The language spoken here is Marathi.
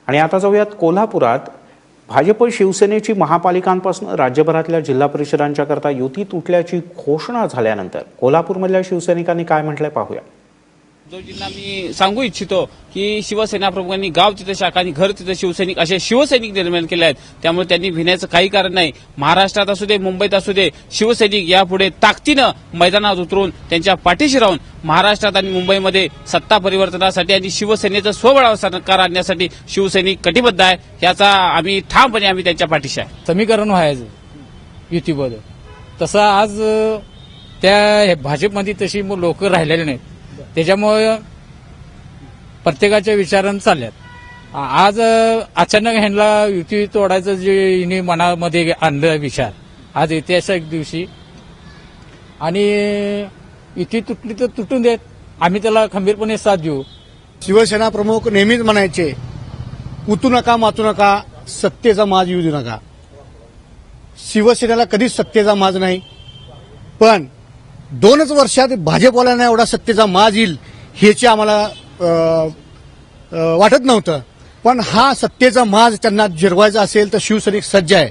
आणि आता जाऊयात कोल्हापुरात भाजप शिवसेनेची महापालिकांपासून राज्यभरातल्या जिल्हा परिषदांच्याकरता युती तुटल्याची घोषणा झाल्यानंतर कोल्हापूरमधल्या शिवसैनिकांनी काय म्हटलंय पाहूया। जो जिल्हा मी सांगू इच्छितो की शिवसेना प्रमुखांनी गाव तिथे शाखा आणि घर तिथे शिवसैनिक असे शिवसैनिक निर्माण केले आहेत। त्यामुळे त्यांनी भिण्याचं काही कारण नाही। महाराष्ट्रात असू दे, मुंबईत असू दे, शिवसैनिक यापुढे ताकदीनं मैदानात उतरून त्यांच्या पाठीशी राहून महाराष्ट्रात आणि मुंबईमध्ये सत्ता परिवर्तनासाठी आणि शिवसेनेचं स्वबळावर सरकार आणण्यासाठी शिवसैनिक कटिबद्ध आहे। याचा आम्ही ठामपणे त्यांच्या पाठीशी आहे। समीकरण व्हायचं युतीबद्दल तसं आज त्या भाजपमध्ये तशी लोक राहिलेले नाहीत, त्याच्यामुळे प्रत्येकाच्या विचारांनी चालल्यात। आज अचानक ह्यांना युती तोडायचं जे हिने मनामध्ये आणलं विचार आज ऐतिहासिक दिवशी, आणि युती तुटली तर तुटून देत, आम्ही त्याला खंबीरपणे साथ देऊ। शिवसेना प्रमुख नेहमीच म्हणायचे, उतू नका मातू नका, सत्तेचा माज येऊ देऊ नका। शिवसेनेला कधीच सत्तेचा माज नाही, पण 2च वर्षात भाजपवाल्यांना एवढा सत्तेचा माज येईल ह्याची आम्हाला वाटत नव्हतं। पण हा सत्तेचा माज त्यांना जिरवायचा असेल तर शिवसैनिक सज्ज आहे।